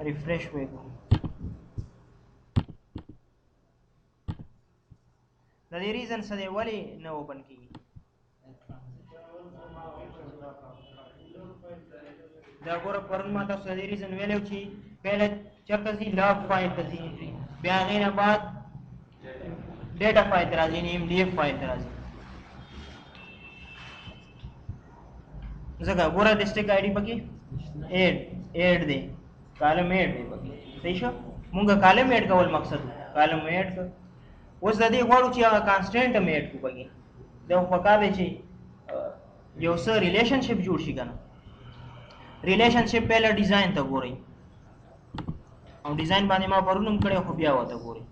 रिफ्रेश हुए د دې ریزن څه دی ولی نه اوپن کیږي دا ګوره پرون ما تاسو د دې ریزن ویلو چې پهله چرته ځي لاګ فایل ته ځي بیا هغې نه بعد ډیټا فایل ته راځي نیم ډي اف فایل ته راځي ځکه ګوره ډسټرکټ آی ډي پکې ایډ دی کالم ایډ دی پکې صحیح شو مونږ کالم ایډ کول مقصد کالم ایډ اوس د دې غواړو چې هغه کانسټنټ هم ایډ کړو پکې دا خو پکار دی چې یو څه ریلیشنشپ جوړ شي که نه ریلیشنشپ پهله ډیزاین ته ګورئ او ډیزاین باندې ما پرون هم کړی خو بیا ورته ګورئ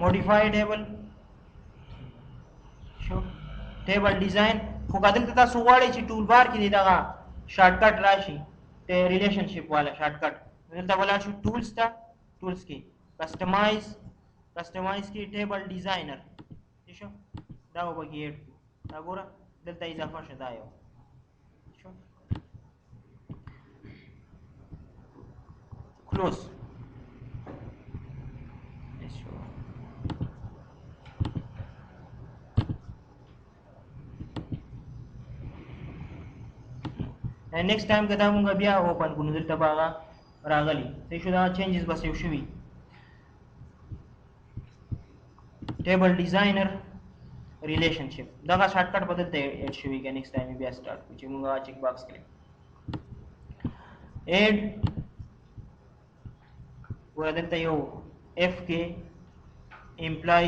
modify table شو ټیبل ډیزاین خو کدل ته تاسو غواړئ چې ټول بار کې دغه شارټ کټ راشي ته ریلیشنشپ والا شارټ کټ دلته ولاړ شو ټولز ته ټولز کې کسٹمائز کې ټیبل ډیزاینر شو دا وبګي ایډ دا ګوره دلته اضافه شته یو شو کلوز next time कदा मونږ بیا اوپن کوو دلته باغه راغلی څه شو دا چینجز بس یو شوی ټیبل ډیزاینر ریلیشنشپ دا شارټ کټ بدلته ایډ شوی کې نیکسٹ ټایم بیا سٹارټ کوو چې مونږه چیک باکس کړی ایډ ورته یو اف کې امپلای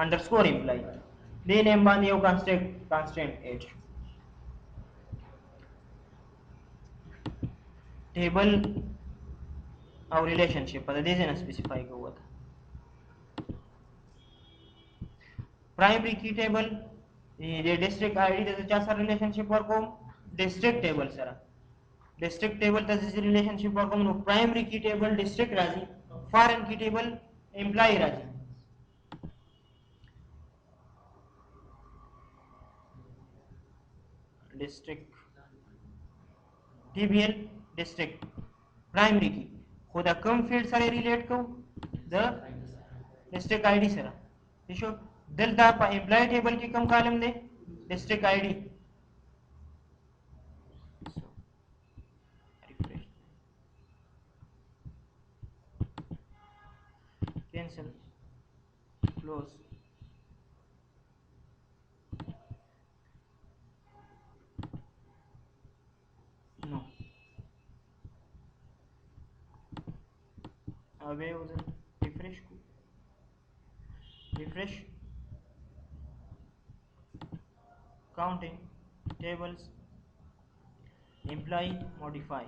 انډرسکور امپلای دې نیم باندې یو کانسټنټ ایډ टेबल और रिलेशनशिप पता दे देना स्पेसिफाई का हुआ था प्राइमरी की टेबल ये डिस्ट्रिक्ट आईडी त्याचं चार रिलेशनशिप वर कोम district table sir district table त्याचं रिलेशनशिप वर कोम प्राइमरी की टेबल डिस्ट्रिक्ट राजी फॉरेन की टेबल एम्प्लॉय राजी district TBL district primary key खुदा कम फील्ड सारे relate to the district ID sir इशो दिलदा पा एम्प्लॉय टेबल की कम कॉलम दे district ID cancel close no अबे उधर refresh counting tables employee modify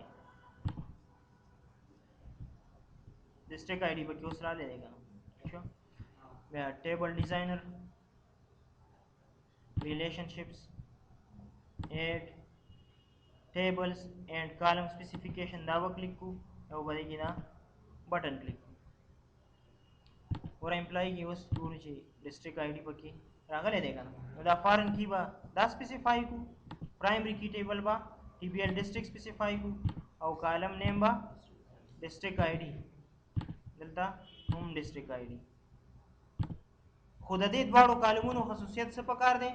district id पर क्यों सरा ले लेगा अच्छा मैं table designer relationships add tables and column specification दावा क्लिक को वो बदेगी ना बटन क्लिक और एम्प्लॉय की उस पूरी चीज डिस्ट्रिक्ट आईडी पर की रागले देगा ना दा फॉरेन की बा दा स्पेसिफाई को प्राइमरी की टेबल बा टीबीएल डिस्ट्रिक्ट स्पेसिफाई को और कॉलम नेम बा डिस्ट्रिक्ट आईडी दलता होम डिस्ट्रिक्ट आईडी खुद दे द्वाड़ो कॉलमों खसूसियत से पकार दे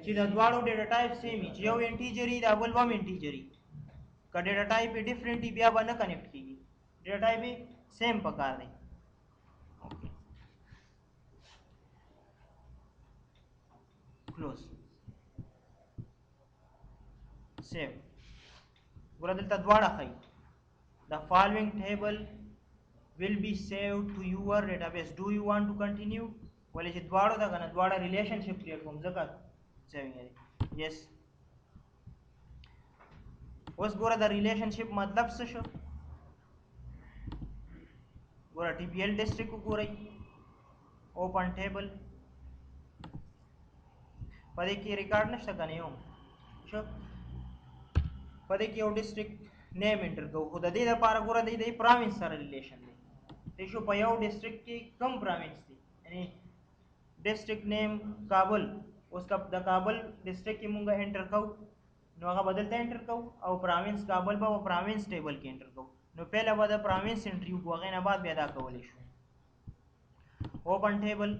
چې د دواړو ډیټا ټایپ سیم وي چې یو انټیجر دی بل هم انټیجر دی که ډیټا ټایپ ډیفرنٹ دی بیا به نه کنیکټ کیږي ډیټا ټایپ سیم پکار دی close save ګوره دلته دواړه ښایي the following table will be saved to your database do you want to continue ولې چې دواړو دا کنه دواړه ریلیشنشپ کریټ کوم ځکه سیوینګ دی yes اوس ګوره د ریلیشنشپ مطلب څه شو ګوره ټي پی ایل ډسټرکټ وګورئ اوپن ټیبل پدې کې ریکارډ نشته کنه یو شو پدې کې یو ډسټرکټ نیم انټر کوو خو د دې لپاره ګوره د پروینس سره ریلیشن دی د شو په یو ډسټرکټ کې کم پروینس دی یعنی ډسټرکټ نیم کابل اوس کا د کابل ډسټرکټ کې مونږه انټر کوو نو هغه بدلته انټر کو او پروینس کابل په پروینس ټیبل کې انټر کو نو پهله به د پروینس انټریو کو هغه نه بعد بیا دا کولې شو اوپن ټیبل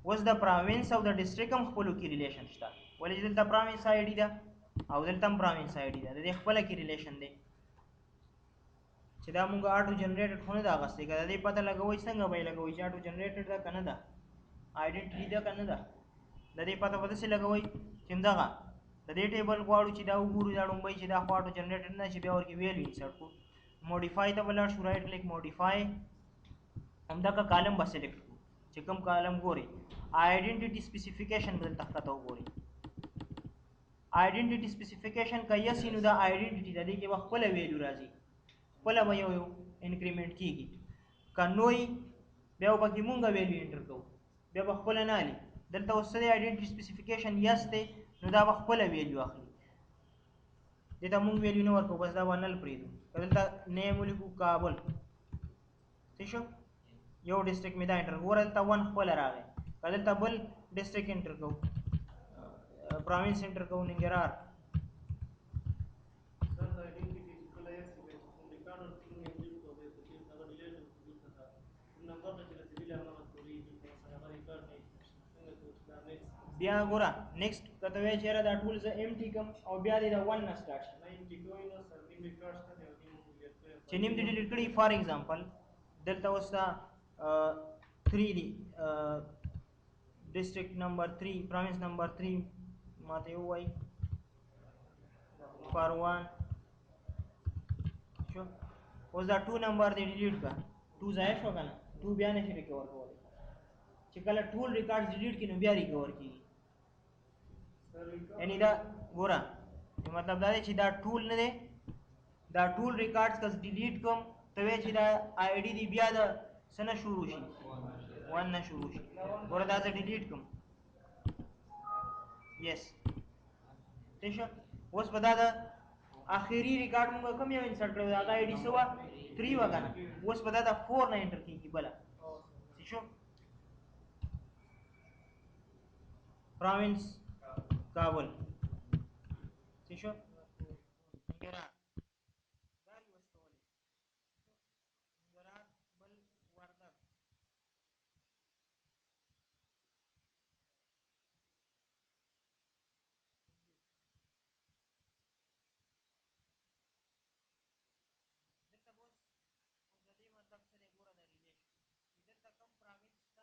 اوس د پروینس او د ډیسټریکټ هم خپلو کې ریلیشن شته ولې دلته پروینس آی ډي ده او دلته هم پروینس آی ډي ده د دې خپل کې ریلیشن دی چې دا مونږ اټو جنریټډ خو نه دا غستې کړه دې پته لګوي څنګه به لګوي چې اټو جنریټډ ده کنه ده آیډنټیټي ده کنه ده د دې پته پته سي لګوي چې دغه د دې ټیبل غواړو چې دا وګورو دا ډومبای چې دا اټو جنریټډ نه چې بیا ورکی ویلیو انسرټ کو موډیفای ته ولاړ شو رائټ کلیک موډیفای همدغه کالم به سلیکټ کو چې کوم کالم ګوري آیډنټیټي سپیسیفیکیشن بدل تخته وګوري آیډنټیټي سپیسیفیکیشن کایه سینو دا آیډنټیټي د دې کې خپل ویلیو راځي خپل به یو انکریمنٹ کیږي کنوي بیا وبکې مونږه ویلیو انټر کوو بیا خپل نه علي دلته اوس د آیډنټیټي سپیسیفیکیشن یس دی نو دا خپل ویلیو اخلي دته مونږ ویلیو نه ورکو بس دا ونل پریدو دلته نیم ولیکو کابل څه شو یو ډیسټریکټ می دا انټر ګور دلته ون خپل راغی دلته بل ډیسټریکټ انټر کوو پروینس انټر کوو ننګرهار بیا ګوره نیکست کته وی چیرې دا ټول ز ام ټی کم او بیا دې دا 1 نه سٹارټ شي نه ام ټی کوی نو سر نیم ریکارډ شته دی چې نیم دې ډیلیټ کړی فار ایگزامپل دلته وستا 3 دی ډیسټریکټ نمبر 3 پروینس نمبر 3 ماته وای فار 1 شو اوس دا 2 نمبر دې ډیلیټ کا 2 ځای شو کنه 2 بیا نه شي ریکور کولای چې کله ټول ریکارډ ډیلیټ کینو بیا ریکور کیږي یعنی دا ګوره مطلب دا دی چې دا ټول نه دی دا ټول ریکارډز کس ډیلیټ کوم ته وی چې دا آی ډي دی بیا د سنه شروع شي 1 نه شروع شي ګوره دا زه ډیلیټ کوم یس تشه اوس به دا د اخیری ریکارډ موږ کوم یو انسرټ کړو دا آی ډي سوا 3 وکنه اوس به دا د 4 نه انټر کیږي بل څه شو پروینس کابل څه شو ننګرهار دا لوستولې ننګرهار بل وردګ دلته اوس د دې مطلب څه دی ګوره د ریلیشن چې دلته کوم پروینس تا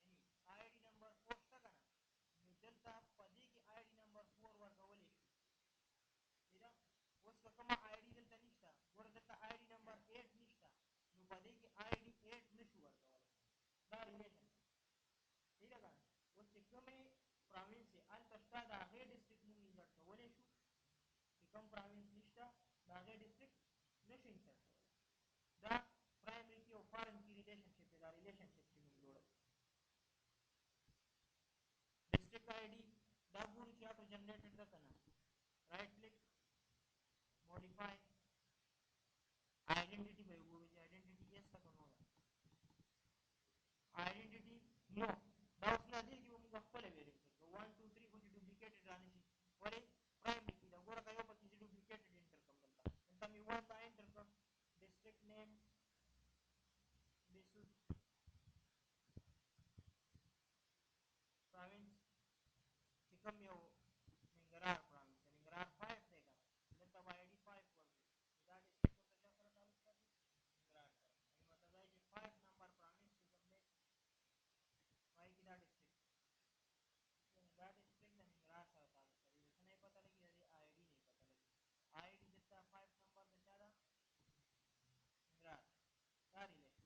یعنی آی ډي نمبر 4 شته کنه نو دلته په دې کې آی ډي نمبر 4 ورکولې شي دا اوس کوم آی ډي دلته نشته ګوره دلته آی ډي نمبر 8 نشته نو په دې کې آی ډي 8 نشو ورکولای دا ریلیشن دی دا کنه اوس چې کومه پروینس ان تشتا دا هغه ډیسټریکټ مونږ انسرټ کولای شو چې کوم پروینس نشته دا هغه ډیسټریکټ نشو انسرټ کولای دا پرایمری کې او فارن کې ریلیشنشپ دا ریلیشنشپ چې موږ جوړو ډیسټریکټ آی ډي دا ګورو چې اټو جنریټډ ده کنه رائټ کلیک modify identity by ګورو چې identity yes تک نو identity نو دا اوس نه دی چې موږ خپل ویریفای کوو 1 2 3 خو چې ډوپلیکیټډ رانه شي ولې پرایمری کې دا ګوره کا یو پکې ډوپلیکیټډ انټر کوم دلته مې 1 دا انټر کوم ډیسټریکټ نیم بیسو پروینس چې کوم یو ننګرهار پروینس ننګرهار 5 دی کنه دلته وای ډي 5 ورته دا ډیسټریکټ ورته چا سره تعلق ساتي ننګرهار سره یعنی مطلب دا چې 5 نمبر پروینس چې کوم دی وای کې دا ډیسټریکټ دا ډیسټریکټ د ننګرهار سره تعلق لري څه نه پته لګي د آی ډي نه پته لګي آی ډي دلته 5 نمبر د چا دا ننګرهار دا ریلیشن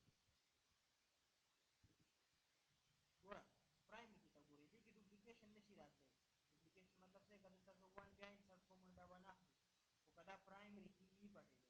ګوره پرایمری کې ته ګورې دې کې ډوپلیکیشن نشي راتلی ډوپلیکیشن مطلب څه کله تاسو 1 بیا انسرټ کوم دا ونه خو کدا پرایمری کې ای پټې